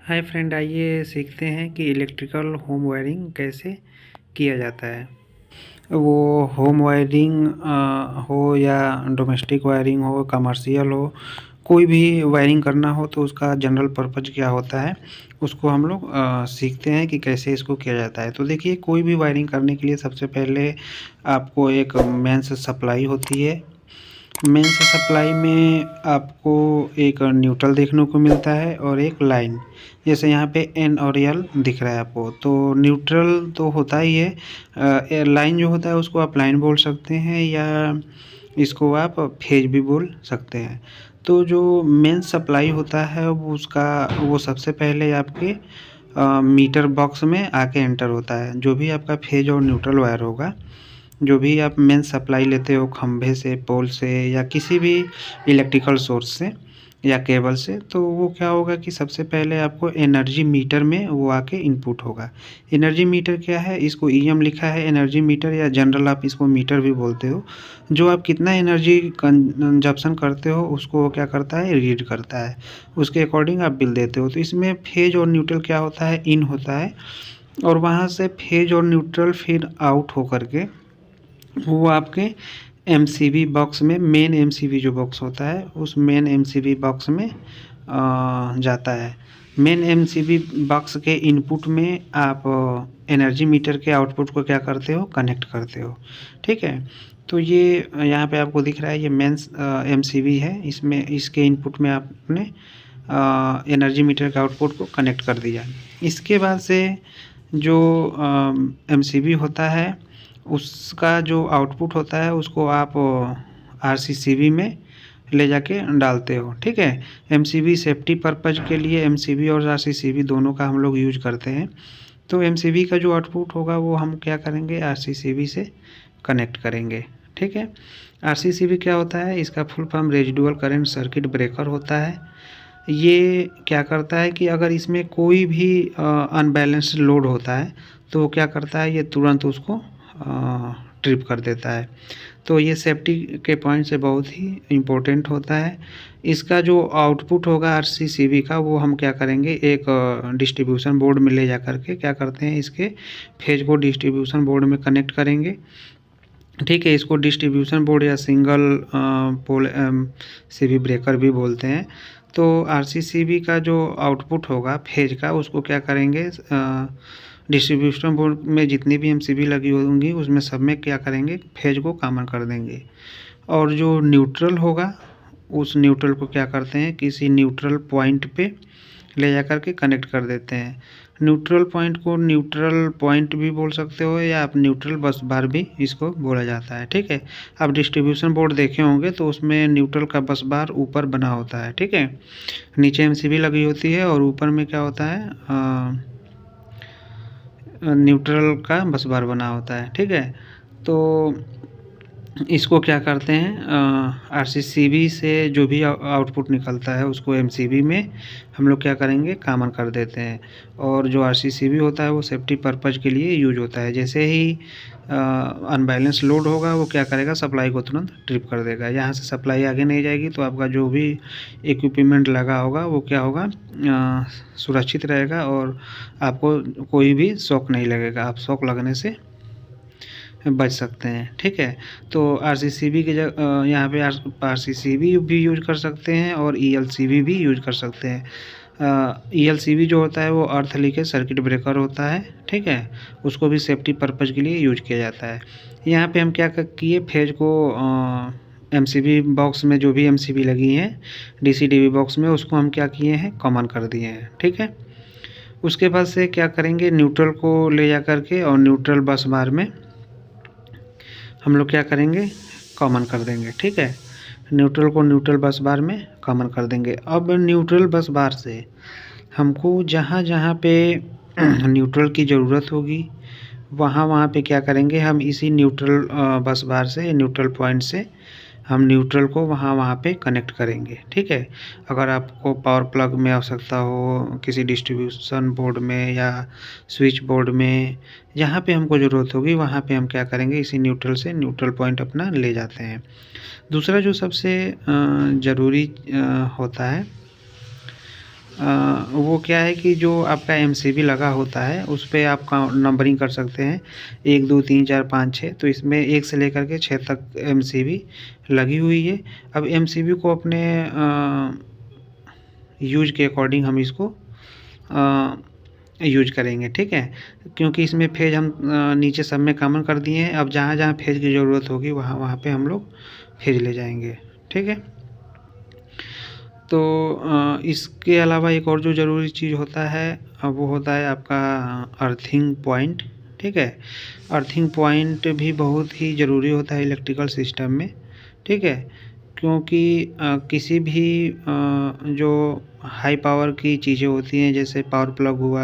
Hi friend, आइए सीखते हैं कि इलेक्ट्रिकल होम वायरिंग कैसे किया जाता है। वो होम वायरिंग हो या डोमेस्टिक वायरिंग हो, कमर्शियल हो, कोई भी वायरिंग करना हो तो उसका जनरल पर्पज़ क्या होता है, उसको हम लोग सीखते हैं कि कैसे इसको किया जाता है। तो देखिए, कोई भी वायरिंग करने के लिए सबसे पहले आपको एक मेंस सप्लाई होती है। मेंस सप्लाई में आपको एक न्यूट्रल देखने को मिलता है और एक लाइन, जैसे यहाँ पे एन और एल दिख रहा है आपको। तो न्यूट्रल तो होता ही है, लाइन जो होता है उसको आप लाइन बोल सकते हैं या इसको आप फेज भी बोल सकते हैं। तो जो मेन सप्लाई होता है वो सबसे पहले आपके मीटर बॉक्स में आके एंटर होता है। जो भी आपका फेज और न्यूट्रल वायर होगा, जो भी आप मेन सप्लाई लेते हो खंभे से, पोल से या किसी भी इलेक्ट्रिकल सोर्स से या केबल से, तो वो क्या होगा कि सबसे पहले आपको एनर्जी मीटर में वो आके इनपुट होगा। एनर्जी मीटर क्या है, इसको ईएम लिखा है एनर्जी मीटर, या जनरल आप इसको मीटर भी बोलते हो। जो आप कितना एनर्जी कंजप्शन करते हो उसको वो क्या करता है, रीड करता है। उसके अकॉर्डिंग आप बिल देते हो। तो इसमें फेज और न्यूट्रल क्या होता है, इन होता है, और वहाँ से फेज और न्यूट्रल फिर आउट होकर के वो आपके एमसीबी बॉक्स में, मेन एमसीबी जो बॉक्स होता है उस मेन एमसीबी बॉक्स में जाता है। मेन एमसीबी बॉक्स के इनपुट में आप एनर्जी मीटर के आउटपुट को क्या करते हो, कनेक्ट करते हो। ठीक है। तो ये यहाँ पे आपको दिख रहा है, ये मेन एमसीबी है। इसमें इसके इनपुट में आपने एनर्जी मीटर के आउटपुट को कनेक्ट कर दिया। इसके बाद से जो एमसीबी होता है उसका जो आउटपुट होता है उसको आप आरसीसीबी में ले जाके डालते हो। ठीक है। एमसीबी सेफ्टी पर्पज़ के लिए एमसीबी और आरसीसीबी दोनों का हम लोग यूज करते हैं। तो एमसीबी का जो आउटपुट होगा वो हम क्या करेंगे, आरसीसीबी से कनेक्ट करेंगे। ठीक है। आरसीसीबी क्या होता है, इसका full form residual current circuit breaker होता है। ये क्या करता है कि अगर इसमें कोई भी अनबैलेंस्ड लोड होता है तो वो क्या करता है, ये तुरंत उसको ट्रिप कर देता है। तो ये सेफ्टी के पॉइंट से बहुत ही इम्पोर्टेंट होता है। इसका जो आउटपुट होगा आरसीसीबी का, वो हम क्या करेंगे, एक डिस्ट्रीब्यूशन बोर्ड में ले जा कर के क्या करते हैं, इसके फेज को डिस्ट्रीब्यूशन बोर्ड में कनेक्ट करेंगे। ठीक है। इसको डिस्ट्रीब्यूशन बोर्ड या सिंगल पोल सीबी ब्रेकर भी बोलते हैं। तो आरसीसीबी का जो आउटपुट होगा फेज का, उसको क्या करेंगे, डिस्ट्रीब्यूशन बोर्ड में जितनी भी एमसीबी लगी होंगी उसमें सब में क्या करेंगे, फेज को कॉमन कर देंगे। और जो न्यूट्रल होगा उस न्यूट्रल को क्या करते हैं, किसी न्यूट्रल पॉइंट पे ले जा कर के कनेक्ट कर देते हैं। न्यूट्रल पॉइंट को न्यूट्रल पॉइंट भी बोल सकते हो या आप न्यूट्रल बस बार भी इसको बोला जाता है। ठीक है। आप डिस्ट्रीब्यूशन बोर्ड देखे होंगे तो उसमें न्यूट्रल का बस बार ऊपर बना होता है। ठीक है। नीचे एमसीबी लगी होती है और ऊपर में क्या होता है, न्यूट्रल का बस बार बना होता है। ठीक है। तो इसको क्या करते हैं, आरसीसीबी से जो भी आउटपुट निकलता है उसको एमसीबी में हम लोग क्या करेंगे, कॉमन कर देते हैं। और जो आरसीसीबी होता है वो सेफ्टी पर्पज़ के लिए यूज होता है। जैसे ही अनबैलेंस लोड होगा वो क्या करेगा, सप्लाई को तुरंत ट्रिप कर देगा। यहाँ से सप्लाई आगे नहीं जाएगी तो आपका जो भी इक्विपमेंट लगा होगा वो क्या होगा, सुरक्षित रहेगा और आपको कोई भी शॉक नहीं लगेगा। आप शॉक लगने से बच सकते हैं। ठीक है। तो आरसीसीबी की जगह यहाँ पे आरसीसीबी भी यूज कर सकते हैं और ईएलसीबी भी यूज कर सकते हैं। ईएलसीबी जो होता है वो अर्थ लीकेज सर्किट ब्रेकर होता है। ठीक है। उसको भी सेफ्टी पर्पज़ के लिए यूज किया जाता है। यहाँ पे हम क्या किए, फेज को एमसीबी बॉक्स में जो भी एमसीबी लगी हैं डीसी-डीवी बॉक्स में, उसको हम क्या किए हैं, कॉमन कर दिए हैं। ठीक है। उसके बाद से क्या करेंगे, न्यूट्रल को ले जा कर के और न्यूट्रल बस बार में हम लोग क्या करेंगे, कॉमन कर देंगे। ठीक है। न्यूट्रल को न्यूट्रल बस बार में कॉमन कर देंगे। अब न्यूट्रल बस बार से हमको जहाँ जहाँ पे न्यूट्रल की ज़रूरत होगी वहाँ वहाँ पे क्या करेंगे, हम इसी न्यूट्रल बस बार से, न्यूट्रल पॉइंट से हम न्यूट्रल को वहाँ वहाँ पे कनेक्ट करेंगे। ठीक है। अगर आपको पावर प्लग में आवश्यकता हो, किसी डिस्ट्रीब्यूशन बोर्ड में या स्विच बोर्ड में, जहाँ पे हमको ज़रूरत होगी वहाँ पे हम क्या करेंगे, इसी न्यूट्रल से न्यूट्रल पॉइंट अपना ले जाते हैं। दूसरा जो सबसे ज़रूरी होता है वो क्या है कि जो आपका एमसीबी लगा होता है उस पे आप नंबरिंग कर सकते हैं 1 2 3 4 5 6। तो इसमें 1 से लेकर के 6 तक एमसीबी लगी हुई है। अब एमसीबी को अपने यूज के अकॉर्डिंग हम इसको यूज करेंगे, ठीक है। क्योंकि इसमें फेज हम नीचे सब में कॉमन कर दिए हैं। अब जहाँ जहाँ फेज की ज़रूरत होगी वहाँ वहाँ पे हम लोग फेज ले जाएंगे, ठीक है। तो इसके अलावा एक और जो ज़रूरी चीज़ होता है वो होता है आपका अर्थिंग पॉइंट, ठीक है। अर्थिंग पॉइंट भी बहुत ही ज़रूरी होता है इलेक्ट्रिकल सिस्टम में, ठीक है। क्योंकि किसी भी जो हाई पावर की चीज़ें होती हैं जैसे पावर प्लग हुआ,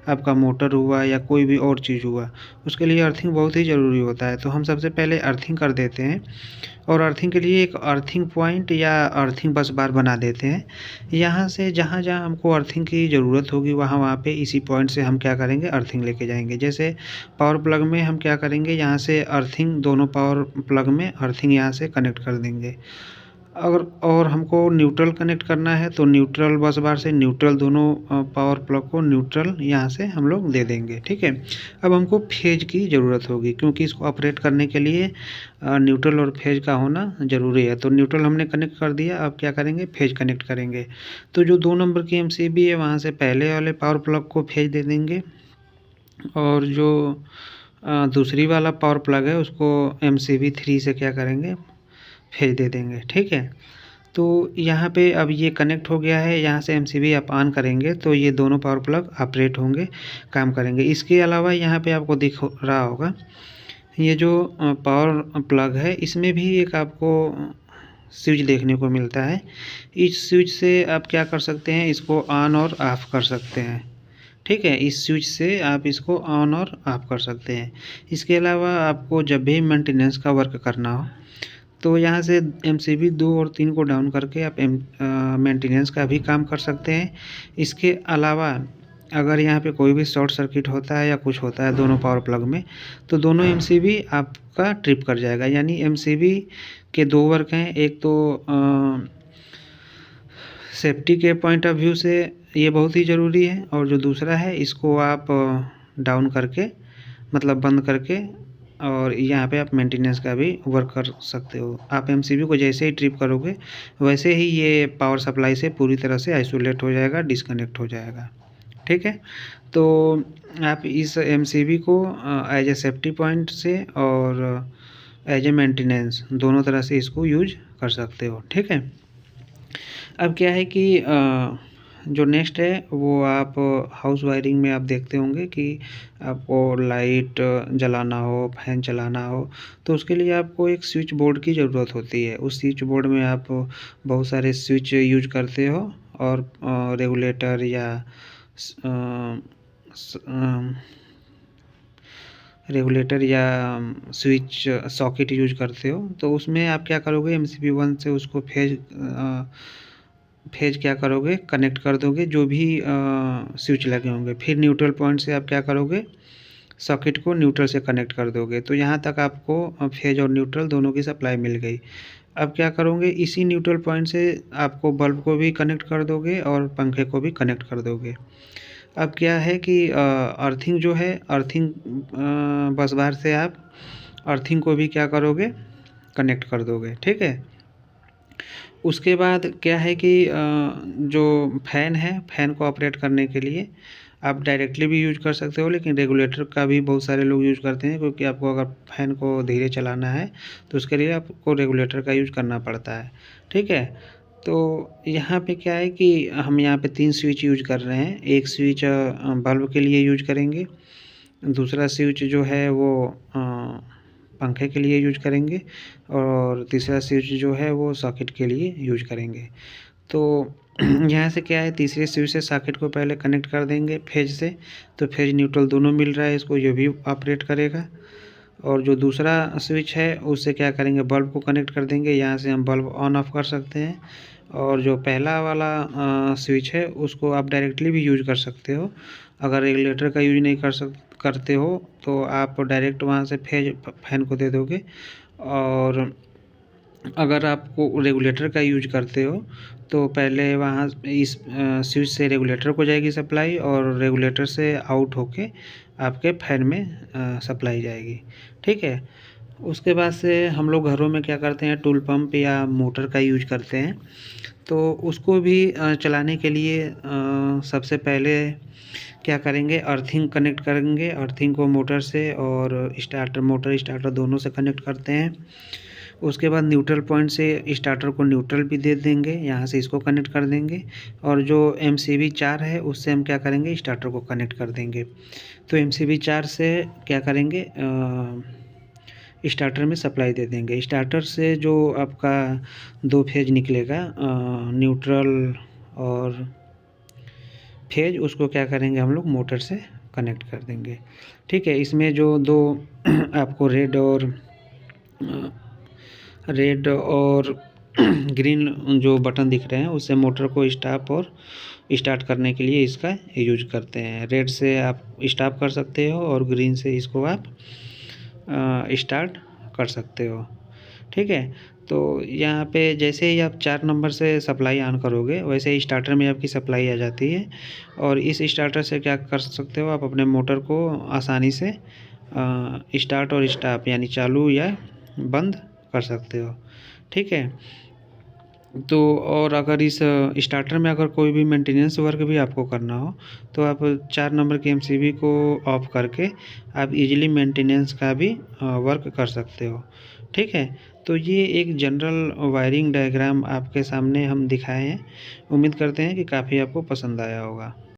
आपका मोटर हुआ या कोई भी और चीज़ हुआ, उसके लिए अर्थिंग बहुत ही ज़रूरी होता है। तो हम सबसे पहले अर्थिंग कर देते हैं और अर्थिंग के लिए एक अर्थिंग पॉइंट या अर्थिंग बस बार बना देते हैं। यहाँ से जहाँ जहाँ हमको अर्थिंग की ज़रूरत होगी वहाँ वहाँ पे इसी पॉइंट से हम क्या करेंगे, अर्थिंग लेके जाएंगे। जैसे पावर प्लग में हम क्या करेंगे, यहाँ से अर्थिंग दोनों पावर प्लग में अर्थिंग यहाँ से कनेक्ट कर देंगे। अगर और हमको न्यूट्रल कनेक्ट करना है तो न्यूट्रल बस बार से न्यूट्रल दोनों पावर प्लग को न्यूट्रल यहाँ से हम लोग दे देंगे, ठीक है। अब हमको फेज की ज़रूरत होगी क्योंकि इसको ऑपरेट करने के लिए न्यूट्रल और फेज का होना ज़रूरी है। तो न्यूट्रल हमने कनेक्ट कर दिया, अब क्या करेंगे, फेज कनेक्ट करेंगे। तो जो 2 नंबर की एमसीबी है वहाँ से पहले वाले पावर प्लग को फेज दे देंगे और जो दूसरी वाला पावर प्लग है उसको एमसीबी 3 से क्या करेंगे, फेज दे देंगे, ठीक है। तो यहाँ पे अब ये कनेक्ट हो गया है, यहाँ से एमसीबी आप ऑन करेंगे तो ये दोनों पावर प्लग ऑपरेट होंगे, काम करेंगे। इसके अलावा यहाँ पे आपको दिख रहा होगा ये जो पावर प्लग है इसमें भी एक आपको स्विच देखने को मिलता है। इस स्विच से आप क्या कर सकते हैं, इसको ऑन और ऑफ़ कर सकते हैं, ठीक है। इस स्विच से आप इसको ऑन और ऑफ़ कर सकते हैं। इसके अलावा आपको जब भी मेंटेनेंस का वर्क करना हो तो यहाँ से एमसीबी 2 और 3 को डाउन करके आप मेंटेनेंस का भी काम कर सकते हैं। इसके अलावा अगर यहाँ पे कोई भी शॉर्ट सर्किट होता है या कुछ होता है दोनों पावर प्लग में तो दोनों एमसीबी आपका ट्रिप कर जाएगा। यानी एमसीबी के 2 वर्क हैं, एक तो सेफ्टी के पॉइंट ऑफ व्यू से ये बहुत ही ज़रूरी है और जो दूसरा है इसको आप डाउन करके मतलब बंद करके और यहाँ पे आप मेंटेनेंस का भी वर्क कर सकते हो। आप एमसीबी को जैसे ही ट्रिप करोगे वैसे ही ये पावर सप्लाई से पूरी तरह से आइसोलेट हो जाएगा, डिस्कनेक्ट हो जाएगा, ठीक है। तो आप इस एमसीबी को एज ए सेफ्टी पॉइंट से और एज ए मेंटेनेंस दोनों तरह से इसको यूज कर सकते हो, ठीक है। अब क्या है कि जो नेक्स्ट है वो आप हाउस वायरिंग में आप देखते होंगे कि आपको लाइट जलाना हो, फैन चलाना हो तो उसके लिए आपको एक स्विच बोर्ड की ज़रूरत होती है। उस स्विच बोर्ड में आप बहुत सारे स्विच यूज करते हो और रेगुलेटर या स्विच सॉकेट यूज करते हो। तो उसमें आप क्या करोगे, एमसीबी 1 से उसको फेज क्या करोगे, कनेक्ट कर दोगे जो भी स्विच लगे होंगे। फिर न्यूट्रल पॉइंट से आप क्या करोगे, सॉकेट को न्यूट्रल से कनेक्ट कर दोगे। तो यहाँ तक आपको फेज और न्यूट्रल दोनों की सप्लाई मिल गई। अब क्या करोगे, इसी न्यूट्रल पॉइंट से आपको बल्ब को भी कनेक्ट कर दोगे और पंखे को भी कनेक्ट कर दोगे। अब क्या है कि अर्थिंग जो है, अर्थिंग बस बार से आप अर्थिंग को भी क्या करोगे, कनेक्ट कर दोगे, ठीक है। उसके बाद क्या है कि जो फ़ैन है, फ़ैन को ऑपरेट करने के लिए आप डायरेक्टली भी यूज कर सकते हो लेकिन रेगुलेटर का भी बहुत सारे लोग यूज करते हैं क्योंकि आपको अगर फ़ैन को धीरे चलाना है तो उसके लिए आपको रेगुलेटर का यूज करना पड़ता है, ठीक है। तो यहाँ पे क्या है कि हम यहाँ पे 3 स्विच यूज कर रहे हैं। एक स्विच बल्ब के लिए यूज करेंगे, दूसरा स्विच जो है वो पंखे के लिए यूज करेंगे और तीसरा स्विच जो है वो सॉकेट के लिए यूज करेंगे। तो यहाँ से क्या है, तीसरे स्विच से सॉकेट को पहले कनेक्ट कर देंगे फेज से, तो फेज न्यूट्रल दोनों मिल रहा है, इसको ये भी ऑपरेट करेगा। और जो दूसरा स्विच है उससे क्या करेंगे, बल्ब को कनेक्ट कर देंगे, यहाँ से हम बल्ब ऑन ऑफ कर सकते हैं। और जो पहला वाला स्विच है उसको आप डायरेक्टली भी यूज कर सकते हो। अगर रेगुलेटर का यूज नहीं करते हो तो आप डायरेक्ट वहाँ से फैन को दे दोगे और अगर आपको रेगुलेटर का यूज करते हो तो पहले वहाँ इस स्विच से रेगुलेटर को जाएगी सप्लाई और रेगुलेटर से आउट होके आपके फैन में सप्लाई जाएगी। ठीक है। उसके बाद से हम लोग घरों में क्या करते हैं, टूल पंप या मोटर का यूज करते हैं। तो उसको भी चलाने के लिए सबसे पहले क्या करेंगे, अर्थिंग कनेक्ट करेंगे। अर्थिंग को मोटर से और मोटर स्टार्टर दोनों से कनेक्ट करते हैं। उसके बाद न्यूट्रल पॉइंट से स्टार्टर को न्यूट्रल भी दे देंगे, यहाँ से इसको कनेक्ट कर देंगे। और जो MCB 4 है उससे हम क्या करेंगे, स्टार्टर को कनेक्ट कर देंगे। तो MCB 4 से क्या करेंगे, स्टार्टर में सप्लाई दे देंगे। स्टार्टर से जो आपका 2 फेज निकलेगा, न्यूट्रल और फेज, उसको क्या करेंगे हम लोग मोटर से कनेक्ट कर देंगे। ठीक है। इसमें जो दो आपको रेड और ग्रीन जो बटन दिख रहे हैं उससे मोटर को स्टॉप और स्टार्ट करने के लिए इसका यूज करते हैं। रेड से आप स्टॉप कर सकते हो और ग्रीन से इसको आप स्टार्ट कर सकते हो। ठीक है। तो यहाँ पे जैसे ही आप 4 नंबर से सप्लाई ऑन करोगे वैसे ही स्टार्टर में आपकी सप्लाई आ जाती है। और इस स्टार्टर से क्या कर सकते हो, आप अपने मोटर को आसानी से स्टार्ट और स्टॉप यानी चालू या बंद कर सकते हो। ठीक है। तो और अगर इस स्टार्टर में अगर कोई भी मेंटेनेंस वर्क भी आपको करना हो तो आप 4 नंबर के MCB को ऑफ करके आप इजीली मेंटेनेंस का भी वर्क कर सकते हो। ठीक है। तो ये एक जनरल वायरिंग डायग्राम आपके सामने हम दिखाए हैं। उम्मीद करते हैं कि काफ़ी आपको पसंद आया होगा।